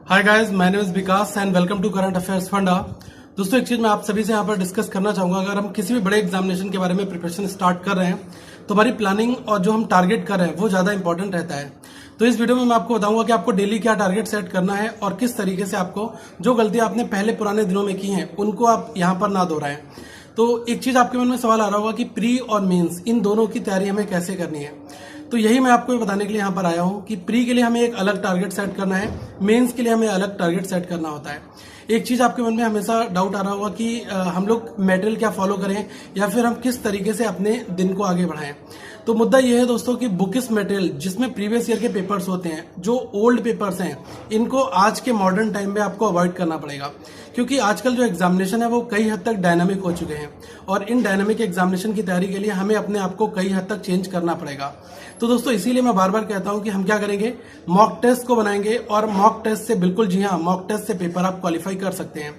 Hi guys, my name is Vikas and welcome to current affairs Funda. दोस्तों, एक चीज मैं आप सभी से यहाँ पर डिस्कस करना चाहूंगा। अगर हम किसी भी बड़े एग्जामिनेशन के बारे में प्रिपरेशन स्टार्ट कर रहे हैं तो हमारी प्लानिंग और जो हम टारगेट कर रहे हैं वो ज्यादा इंपॉर्टेंट रहता है। तो इस वीडियो में मैं आपको बताऊंगा कि आपको डेली क्या टारगेट सेट करना है और किस तरीके से आपको जो गलतियां आपने पहले पुराने दिनों में की हैं उनको आप यहाँ पर ना दोहराएं। तो एक चीज आपके मन में सवाल आ रहा होगा कि प्री और मेंस इन दोनों की तैयारी हमें कैसे करनी है। तो यही मैं आपको बताने के लिए यहाँ पर आया हूँ कि प्री के लिए हमें एक अलग टारगेट सेट करना है, मेंस के लिए हमें अलग टारगेट सेट करना होता है। एक चीज आपके मन में हमेशा डाउट आ रहा होगा कि हम लोग मटेरियल क्या फॉलो करें या फिर हम किस तरीके से अपने दिन को आगे बढ़ाएं। तो मुद्दा यह है दोस्तों कि बुकिश मटेरियल जिसमें प्रीवियस ईयर के पेपर्स होते हैं, जो ओल्ड पेपर्स हैं, इनको आज के मॉडर्न टाइम में आपको अवॉइड करना पड़ेगा, क्योंकि आजकल जो एग्जामिनेशन है वो कई हद तक डायनामिक हो चुके हैं और इन डायनामिक एग्जामिनेशन की तैयारी के लिए हमें अपने आप को कई हद तक चेंज करना पड़ेगा। तो दोस्तों, इसीलिए मैं बार बार कहता हूं कि हम क्या करेंगे, मॉक टेस्ट को बनाएंगे और मॉक टेस्ट से बिल्कुल जी हाँ, मॉक टेस्ट से पेपर आप क्वालिफाई कर सकते हैं।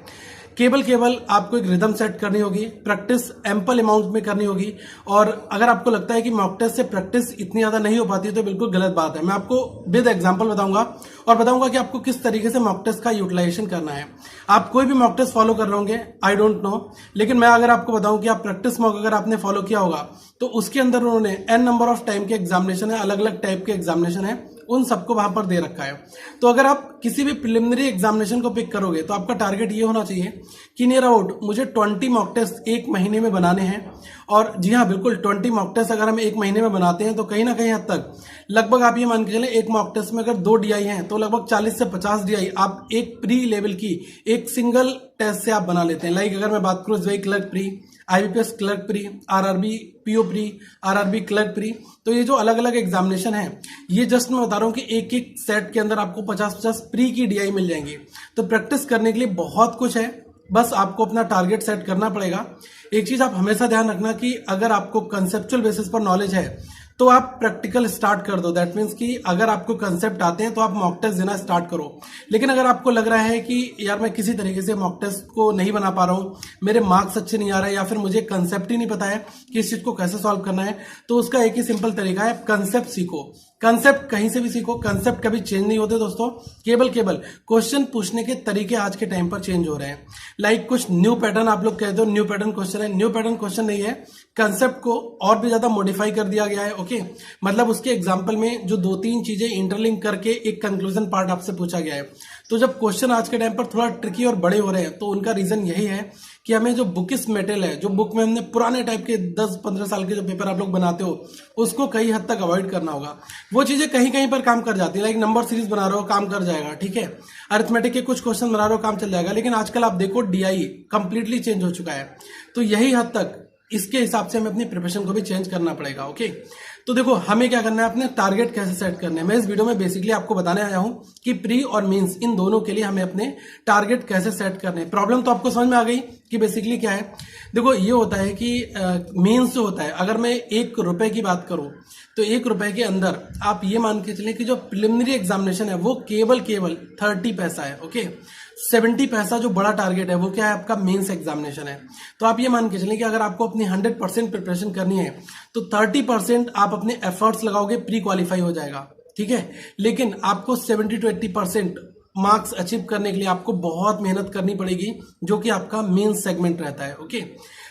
केवल आपको एक रिदम सेट करनी होगी, प्रैक्टिस एम्पल अमाउंट में करनी होगी। और अगर आपको लगता है कि मॉक टेस्ट से प्रैक्टिस इतनी ज्यादा नहीं हो पाती तो बिल्कुल गलत बात है। मैं आपको विद एग्जांपल बताऊंगा और बताऊंगा कि आपको किस तरीके से मॉक टेस्ट का यूटिलाइजेशन करना है। आप कोई भी मॉक टेस्ट फॉलो कर रहे होंगे, आई डोंट नो, लेकिन मैं अगर आपको बताऊं कि आप प्रैक्टिस मॉक अगर आपने फॉलो किया होगा तो उसके अंदर उन्होंने एन नंबर ऑफ टाइम के एग्जामिनेशन है, अलग अलग टाइप के एग्जामिनेशन है, उन सबको वहां पर दे रखा है। तो अगर आप किसी भी प्रिलिमिनरी एग्जामिनेशन को पिक करोगे तो आपका टारगेट ये होना चाहिए कि नियर अबाउट मुझे 20 मॉक टेस्ट एक महीने में बनाने हैं। और जी हाँ, बिल्कुल 20 मॉक टेस्ट अगर हम एक महीने में बनाते हैं तो कहीं ना कहीं हद तक लगभग आप ये मान के चलें, एक मॉक टेस्ट में अगर 2 DI हैं तो लगभग 40 से 50 DI आप एक प्री लेवल की एक सिंगल टेस्ट से आप बना लेते हैं। लाइक अगर मैं बात करूं SBI clerk pre, IBPS clerk pre, RRB PO pre, RRB clerk pre, तो ये जो अलग अलग एग्जामिनेशन है, ये जस्ट मैं बता रहा हूं कि एक एक सेट के अंदर आपको 50-50 प्री की DI मिल जाएंगी। तो प्रैक्टिस करने के लिए बहुत कुछ है, बस आपको अपना टारगेट सेट करना पड़ेगा। एक चीज आप हमेशा ध्यान रखना कि अगर आपको कंसेप्चुअल बेसिस पर नॉलेज है तो आप प्रैक्टिकल स्टार्ट कर दो। दैट मीन्स कि अगर आपको कंसेप्ट आते हैं तो आप मॉक टेस्ट देना स्टार्ट करो। लेकिन अगर आपको लग रहा है कि यार मैं किसी तरीके से मॉक टेस्ट को नहीं बना पा रहा हूं, मेरे मार्क्स अच्छे नहीं आ रहे या फिर मुझे कंसेप्ट ही नहीं पता है कि इस चीज को कैसे सॉल्व करना है, तो उसका एक ही सिंपल तरीका है, कंसेप्ट सीखो। कंसेप्ट कहीं से भी सीखो, कंसेप्ट कभी चेंज नहीं होते दोस्तों। केवल क्वेश्चन पूछने के तरीके आज के टाइम पर चेंज हो रहे हैं। लाइक कुछ न्यू पैटर्न आप लोग कहते हो, न्यू पैटर्न क्वेश्चन है, न्यू पैटर्न क्वेश्चन नहीं है, कंसेप्ट को और भी ज्यादा मॉडिफाई कर दिया गया है। ओके, मतलब उसके एग्जाम्पल में जो 2-3 चीजें इंटरलिंक करके एक कंक्लूजन पार्ट आपसे पूछा गया है। तो जब क्वेश्चन आज के टाइम पर थोड़ा ट्रिकी और बड़े हो रहे हैं तो उनका रीजन यही है कि हमें जो बुकिश मटेरियल है, जो बुक में हमने पुराने टाइप के 10-15 साल के जो पेपर आप लोग बनाते हो, उसको कई हद तक अवॉइड करना होगा। वो चीजें कहीं कहीं पर काम कर जाती है, लाइक नंबर सीरीज बना रहे हो काम कर जाएगा, ठीक है, अरिथमेटिक के कुछ क्वेश्चन बना रहे हो काम चल जाएगा। लेकिन आजकल आप देखो DI कंप्लीटली चेंज हो चुका है। तो यही हद तक इसके हिसाब से हमें अपनी प्रिपरेशन को भी चेंज करना पड़ेगा। ओके, तो देखो हमें क्या करना है, अपने टारगेट कैसे सेट करने हैं। मैं इस वीडियो में बेसिकली आपको बताने आया हूं कि प्री और मेंस इन दोनों के लिए हमें अपने टारगेट कैसे सेट करने हैं। प्रॉब्लम तो आपको समझ में आ गई कि बेसिकली क्या है। देखो ये होता है कि मेंस जो होता है, अगर मैं 1 रुपए की बात करूं तो 1 रुपए के अंदर आप ये मान के चलें कि जो प्रिलिमिनरी एग्जामिनेशन है वो केवल 30 पैसा है। ओके, 70 पैसा जो बड़ा टारगेट है वो क्या है, आपका मेंस एग्जामिनेशन है। तो आप ये मान के चलें कि अगर आपको अपनी 100% प्रिपरेशन करनी है तो 30% आप अपने एफर्ट्स लगाओगे, प्री क्वालिफाई हो जाएगा, ठीक है। लेकिन आपको 70 to 80% मार्क्स अचीव करने के लिए आपको बहुत मेहनत करनी पड़ेगी, जो कि आपका मेंस सेगमेंट रहता है। ओके,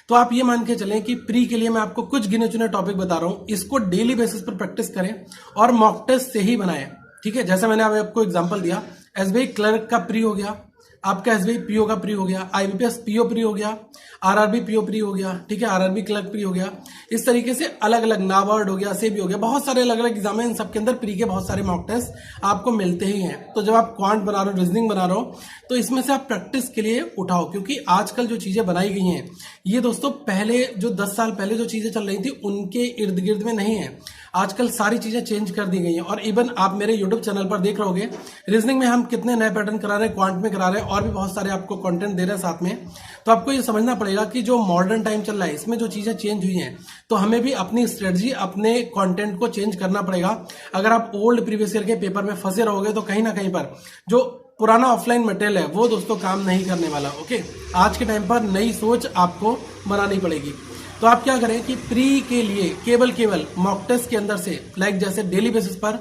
तो आप ये मान के चलें कि प्री के लिए मैं आपको कुछ गिने चुने टॉपिक बता रहा हूं, इसको डेली बेसिस पर प्रैक्टिस करें और मॉक टेस्ट से ही बनाएं, ठीक है। जैसा मैंने आपको एग्जांपल दिया, एसबीआई क्लर्क का प्री हो गया, आपका एसबीआई पीओ का प्री हो गया, IBPS पीओ प्री हो गया, RRB पीओ प्री हो गया, ठीक है, RRB क्लर्क प्री हो गया। इस तरीके से अलग अलग, नाबार्ड हो गया, सेबी हो गया, बहुत सारे अलग अलग एग्जाम है, इन सबके अंदर प्री के बहुत सारे मॉक टेस्ट आपको मिलते ही हैं। तो जब आप क्वांट बना रहे हो, रीजनिंग बना रहे हो, तो इसमें से आप प्रैक्टिस के लिए उठाओ, क्योंकि आजकल जो चीजें बनाई गई हैं ये दोस्तों पहले जो 10 साल पहले जो चीजें चल रही थी उनके इर्द गिर्द में नहीं है। आजकल सारी चीजें चेंज कर दी गई हैं। और इवन आप मेरे यूट्यूब चैनल पर देख रहे होगे, रीजनिंग में हम कितने नए पैटर्न करा रहे हैं, क्वांट में करा रहे हैं, और भी बहुत सारे आपको कंटेंट दे रहे हैं साथ में। तो आपको ये समझना पड़ेगा कि जो मॉडर्न टाइम चल रहा है इसमें जो चीजें चेंज हुई हैं, तो हमें भी अपनी स्ट्रेटजी, अपने कंटेंट को चेंज करना पड़ेगा। अगर आप ओल्ड प्रीवियस ईयर के पेपर में फंसे रहोगे तो कहीं ना कहीं पर जो पुराना ऑफलाइन मटेरियल है वो दोस्तों काम नहीं करने वाला। ओके, आज के टाइम पर नई सोच आपको बनानी पड़ेगी। तो आप क्या करें कि प्री के लिए केवल मॉक टेस्ट के अंदर से, लाइक जैसे डेली बेसिस पर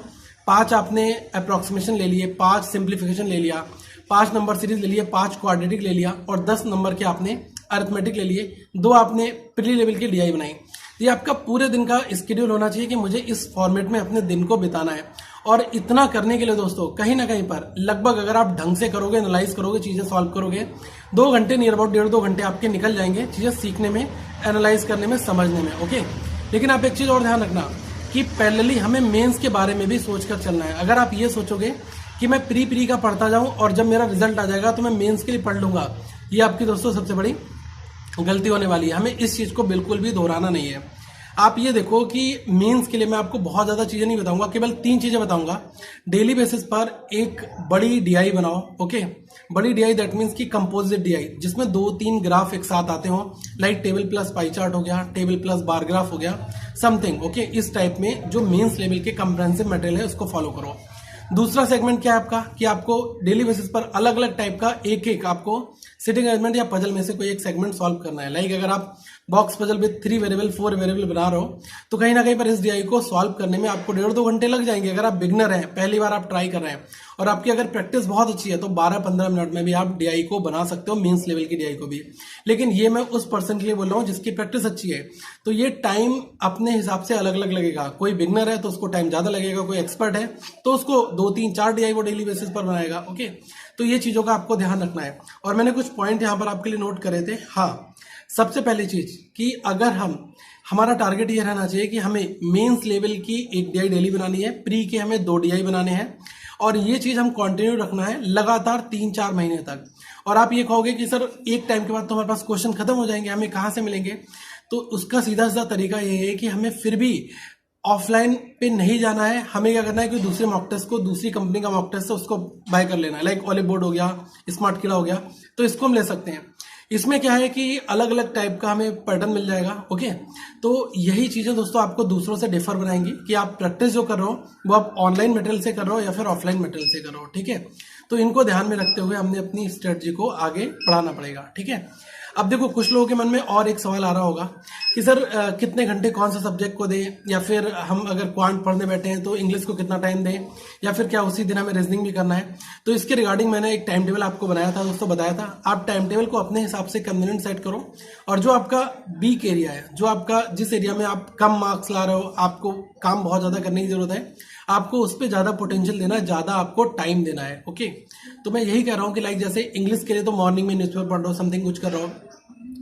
5 आपने अप्रोक्सीमेशन ले लिए, 5 सिंप्लीफिकेशन ले लिया, 5 नंबर सीरीज ले लिए, 5 क्वाड्रेटिक ले लिया और 10 नंबर के आपने अरिथमेटिक ले लिए, 2 आपने प्री लेवल की डीआई बनाई। ये आपका पूरे दिन का स्केड्यूल होना चाहिए कि मुझे इस फॉर्मेट में अपने दिन को बिताना है। और इतना करने के लिए दोस्तों कहीं ना कहीं पर लगभग अगर आप ढंग से करोगे, एनालाइज करोगे, चीजें सॉल्व करोगे, 2 घंटे नियर अबाउट 1.5-2 घंटे आपके निकल जाएंगे चीजें सीखने में, एनालाइज करने में, समझने में। ओके, लेकिन आप एक चीज और ध्यान रखना कि पैरेलली हमें मेंस के बारे में भी सोचकर चलना है। अगर आप ये सोचोगे कि मैं प्री का पढ़ता जाऊं और जब मेरा रिजल्ट आ जाएगा तो मैं मेंस के लिए पढ़ लूंगा, ये आपकी दोस्तों सबसे बड़ी गलती होने वाली है। हमें इस चीज को बिल्कुल भी दोहराना नहीं है। आप ये देखो कि मेंस के लिए मैं आपको बहुत ज्यादा चीजें नहीं बताऊंगा, केवल 3 चीजें बताऊंगा। डेली बेसिस पर एक बड़ी डीआई बनाओ। ओके, बड़ी डीआई दैट मीन्स कि कंपोजिट डीआई, जिसमें 2-3 ग्राफ एक साथ आते हो, like table plus pie chart हो गया, टेबल प्लस बार ग्राफ हो गया, समथिंग। ओके, इस टाइप में जो मेंस लेवल के कंप्रेहेंसिव मटेरियल है उसको फॉलो करो। दूसरा सेगमेंट क्या है आपका कि आपको डेली बेसिस पर अलग अलग टाइप का एक आपको सिटिंग अरेंजमेंट या पजल में से कोई एक सेगमेंट सॉल्व करना है। लाइक अगर आप box puzzle with 3 variable 4 variable बना रहे हो तो कहीं ना कहीं पर इस डीआई को सॉल्व करने में आपको 1.5-2 घंटे लग जाएंगे। अगर आप बिगनर हैं, पहली बार आप ट्राई कर रहे हैं और आपकी अगर प्रैक्टिस बहुत अच्छी है तो 12-15 मिनट में भी आप डीआई को बना सकते हो, मेंस लेवल की डीआई को भी। लेकिन ये मैं उस पर्सन के लिए बोल रहा हूँ जिसकी प्रैक्टिस अच्छी है, तो ये टाइम अपने हिसाब से अलग अलग लगेगा। कोई बिगनर है तो उसको टाइम ज्यादा लगेगा, कोई एक्सपर्ट है तो उसको 2-3-4 डीआई वो डेली बेसिस पर बनाएगा। ओके, तो ये चीजों का आपको ध्यान रखना है। और मैंने कुछ पॉइंट यहाँ पर आपके लिए नोट करे थे। हाँ, सबसे पहली चीज कि अगर हमारा टारगेट ये रहना चाहिए कि हमें मेंस लेवल की एक डीआई डेली बनानी है, प्री के हमें 2 डीआई बनाने हैं और ये चीज हम कंटिन्यू रखना है लगातार 3-4 महीने तक। और आप ये कहोगे कि सर एक टाइम के बाद तो हमारे पास क्वेश्चन खत्म हो जाएंगे, हमें कहाँ से मिलेंगे? तो उसका सीधा सीधा तरीका ये है कि हमें फिर भी ऑफलाइन पे नहीं जाना है। हमें क्या करना है कि दूसरे मॉक टेस्ट को, दूसरी कंपनी का मॉक टेस्ट है उसको बाय कर लेना है। लाइक ऑलिव बोर्ड हो गया, स्मार्ट कीड़ा हो गया, तो इसको हम ले सकते हैं। इसमें क्या है कि अलग अलग टाइप का हमें पैटर्न मिल जाएगा। ओके, तो यही चीजें दोस्तों आपको दूसरों से डिफर बनाएंगी कि आप प्रैक्टिस जो कर रहे हो वो आप ऑनलाइन मटेरियल से कर रहे हो या फिर ऑफलाइन मटेरियल से कर रहे हो। ठीक है, तो इनको ध्यान में रखते हुए हमने अपनी स्ट्रेटजी को आगे बढ़ाना पड़ेगा। ठीक है, अब देखो कुछ लोगों के मन में और एक सवाल आ रहा होगा कि सर कितने घंटे कौन सा सब्जेक्ट को दें, या फिर हम अगर क्वांट पढ़ने बैठे हैं तो इंग्लिश को कितना टाइम दें, या फिर क्या उसी दिन हमें रीजनिंग भी करना है। तो इसके रिगार्डिंग मैंने एक टाइम टेबल आपको बनाया था दोस्तों, बताया था। आप टाइम टेबल को अपने हिसाब से कन्वीनियंट सेट करो और जो आपका वीक एरिया है, जो आपका जिस एरिया में आप कम मार्क्स ला रहे हो, आपको काम बहुत ज्यादा करने की जरूरत है, आपको उस पर ज्यादा पोटेंशियल देना है, ज्यादा आपको टाइम देना है। ओके, तो मैं यही कह रहा हूँ कि लाइक जैसे इंग्लिश के लिए तो मॉर्निंग में न्यूज़पेपर पढ़ रहा हो, समथिंग कुछ कर रहा हो,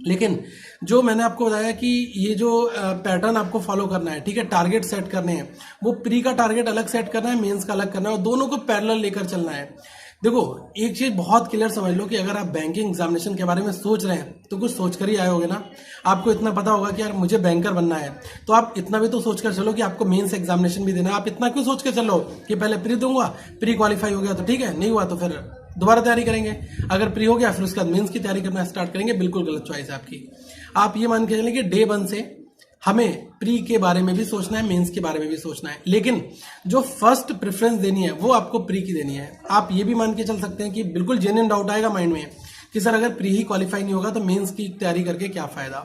लेकिन जो मैंने आपको बताया कि ये जो पैटर्न आपको फॉलो करना है, ठीक है, टारगेट सेट करने हैं, वो प्री का टारगेट अलग सेट करना है, मेंस का अलग करना है और दोनों को पैरेलल लेकर चलना है। देखो एक चीज बहुत क्लियर समझ लो कि अगर आप बैंकिंग एग्जामिनेशन के बारे में सोच रहे हैं तो कुछ सोच कर ही आए होगे ना। आपको इतना पता होगा कि यार मुझे बैंकर बनना है, तो आप इतना भी तो सोच कर चलो कि आपको मेंस एग्जामिनेशन भी देना है। आप इतना क्यों सोच कर चलो कि पहले प्री दूंगा, प्री क्वालिफाई हो गया तो ठीक है, नहीं हुआ तो फिर दोबारा तैयारी करेंगे, अगर प्री हो गया फिर उसके बाद मेंस की तैयारी करना स्टार्ट करेंगे। बिल्कुल गलत चॉइस है आपकी। आप ये मान के चलें कि डे 1 से हमें प्री के बारे में भी सोचना है, मेंस के बारे में भी सोचना है, लेकिन जो फर्स्ट प्रेफरेंस देनी है वो आपको प्री की देनी है। आप ये भी मान के चल सकते हैं कि बिल्कुल जेन्युइन डाउट आएगा माइंड में कि सर अगर प्री ही क्वालिफाई नहीं होगा तो मेंस की तैयारी करके क्या फायदा।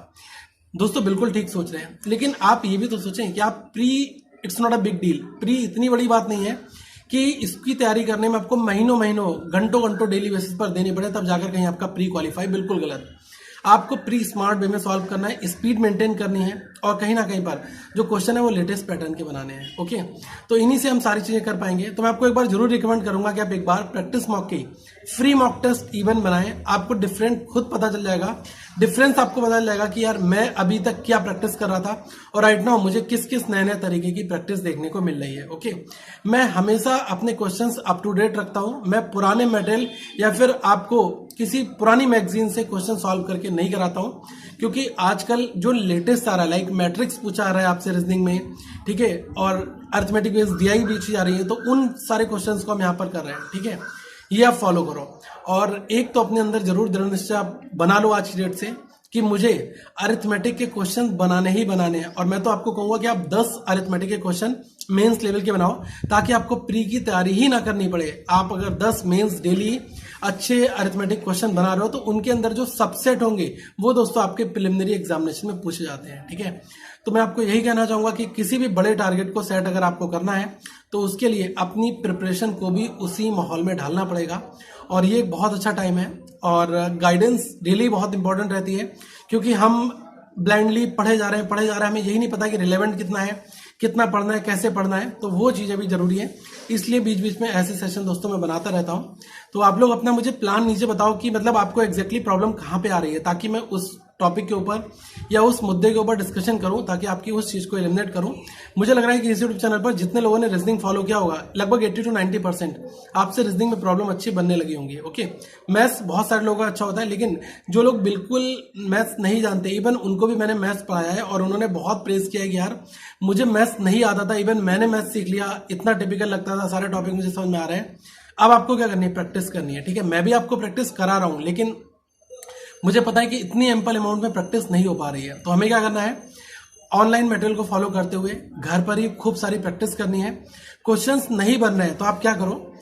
दोस्तों बिल्कुल ठीक सोच रहे हैं, लेकिन आप ये भी तो सोचें कि आप pre, it's not a big deal. Pre इतनी बड़ी बात नहीं है कि इसकी तैयारी करने में आपको महीनों घंटों डेली बेसिस पर देनी पड़े तब जाकर कहीं आपका प्री क्वालिफाई। बिल्कुल गलत। आपको प्री स्मार्ट वे में सॉल्व करना है, स्पीड मेंटेन करनी है और कहीं ना कहीं पर जो क्वेश्चन है वो लेटेस्ट पैटर्न के बनाने हैं। ओके, तो इन्हीं से हम सारी चीजें कर पाएंगे। तो मैं आपको एक बार जरूर रिकमेंड करूंगा कि आप एक बार प्रैक्टिस मॉक की फ्री मॉक टेस्ट इवन बनाएं। आपको डिफरेंट खुद पता चल जाएगा, डिफरेंस आपको पता चल जाएगा कि यार मैं अभी तक क्या प्रैक्टिस कर रहा था और राइट नाउ मुझे किस किस नए नए तरीके की प्रैक्टिस देखने को मिल रही है। ओके, मैं हमेशा अपने क्वेश्चंस अप टू डेट रखता हूं। मैं पुराने मटेरियल या फिर आपको किसी पुरानी मैगजीन से क्वेश्चन सॉल्व करके नहीं कराता हूं, क्योंकि आजकल जो लेटेस्ट आ रहा है, लाइक मैट्रिक्स पूछा आ रहा है आपसे रीजनिंग में, ठीक है, और अरिथमेटिक बेस्ड डीआई भी पूछी जा रही है, तो उन सारे क्वेश्चंस को हम यहाँ पर कर रहे हैं। ठीक है, ये आप फॉलो करो और एक तो अपने अंदर जरूर दृढ़ निश्चय आप बना लो आज की डेट से कि मुझे अरिथमेटिक के क्वेश्चन बनाने ही बनाने हैं। और मैं तो आपको कहूंगा कि आप 10 अरिथमेटिक के क्वेश्चन मेंस लेवल के बनाओ ताकि आपको प्री की तैयारी ही ना करनी पड़े। आप अगर 10 मेंस डेली अच्छे अरिथमेटिक क्वेश्चन बना रहे हो तो उनके अंदर जो सबसेट होंगे वो दोस्तों आपके प्रिलिमिनरी एग्जामिनेशन में पूछे जाते हैं। ठीक है, तो मैं आपको यही कहना चाहूंगा कि किसी भी बड़े टारगेट को सेट अगर आपको करना है तो उसके लिए अपनी प्रिपरेशन को भी उसी माहौल में ढालना पड़ेगा। और ये एक बहुत अच्छा टाइम है और गाइडेंस रियली बहुत इंपॉर्टेंट रहती है, क्योंकि हम ब्लाइंडली पढ़े जा रहे हैं, हमें यही नहीं पता कि रिलेवेंट कितना है, कितना पढ़ना है, कैसे पढ़ना है, तो वो चीज़ें भी जरूरी है। इसलिए बीच बीच में ऐसे सेशन दोस्तों मैं बनाता रहता हूँ। तो आप लोग अपना मुझे प्लान नीचे बताओ कि मतलब आपको एग्जैक्टली प्रॉब्लम कहाँ पे आ रही है, ताकि मैं उस टॉपिक के ऊपर या उस मुद्दे के ऊपर डिस्कशन करूं, ताकि आपकी उस चीज को एलिमिनेट करूं। मुझे लग रहा है कि इस यूट्यूब चैनल पर जितने लोगों ने रीजनिंग फॉलो किया होगा, लगभग 80 to 90% आपसे रीजनिंग में प्रॉब्लम अच्छी बनने लगी होंगी। ओके, मैथ्स बहुत सारे लोगों का अच्छा होता है, लेकिन जो लोग बिल्कुल मैथ्स नहीं जानते, इवन उनको भी मैंने मैथ्स पढ़ाया है और उन्होंने बहुत प्रेज किया है कि यार मुझे मैथ्स नहीं आता था, इवन मैंने मैथ्स सीख लिया, इतना टिपिकल लगता था, सारे टॉपिक मुझे समझ में आ रहे हैं। अब आपको क्या करनी है, प्रैक्टिस करनी है। ठीक है, मैं भी आपको प्रैक्टिस करा रहा हूं, लेकिन मुझे पता है कि इतनी एम्पल अमाउंट में प्रैक्टिस नहीं हो पा रही है। तो हमें क्या करना है, ऑनलाइन मटेरियल को फॉलो करते हुए घर पर ही खूब सारी प्रैक्टिस करनी है। क्वेश्चंस नहीं बन रहे हैं तो आप क्या करो,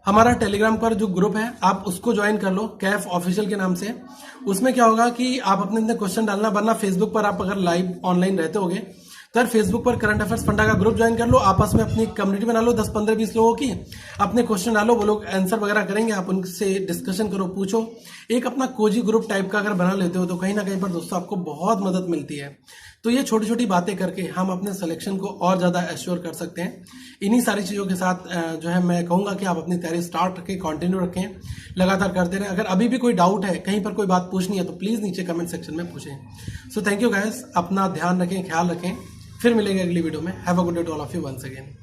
हमारा टेलीग्राम पर जो ग्रुप है आप उसको ज्वाइन कर लो, कैफ ऑफिशियल के नाम से। उसमें क्या होगा कि आप अपने अपने क्वेश्चन डालना, वरना फेसबुक पर आप अगर लाइव ऑनलाइन रहते होगे तो यार फेसबुक पर करंट अफेयर्स फंडा का ग्रुप ज्वाइन कर लो, आपस में अपनी कम्युनिटी बना लो 10, 15, 20 लोगों की, अपने क्वेश्चन डालो, वो लोग आंसर वगैरह करेंगे, आप उनसे डिस्कशन करो, पूछो। एक अपना कोजी ग्रुप टाइप का अगर बना लेते हो तो कहीं ना कहीं पर दोस्तों आपको बहुत मदद मिलती है। तो ये छोटी छोटी बातें करके हम अपने सिलेक्शन को और ज्यादा एश्योर कर सकते हैं। इन्हीं सारी चीजों के साथ जो है मैं कहूंगा कि आप अपनी तैयारी स्टार्ट रखें, कंटिन्यू रखें, लगातार करते रहें। अगर अभी भी कोई डाउट है, कहीं पर कोई बात पूछनी है तो प्लीज नीचे कमेंट सेक्शन में पूछें। सो थैंक यू गाइस, अपना ध्यान रखें, ख्याल रखें, फिर मिलेंगे अगली वीडियो में। Have a good day to all of you once again.